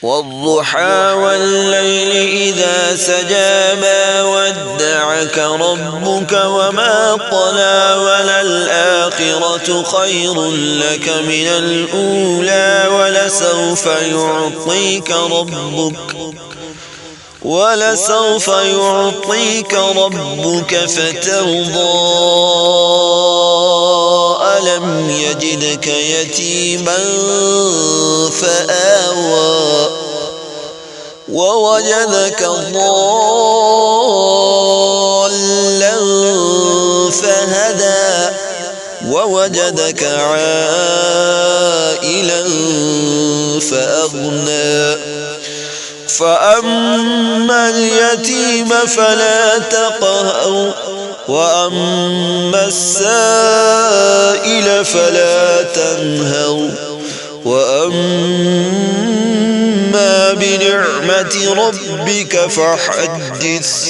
والضحى والليل إذا سجى ما ودعك ربك وما قلى وللآخرة خير لك من الأولى ولسوف يعطيك ربك فترضى ألم يجدك يتيما فآوى ووجدك ضالا فهدى ووجدك عائلا فأغنى فأما اليتيم فلا تقهر وأما السائل فلا تنهر وأما بنعمة ربك فحدث.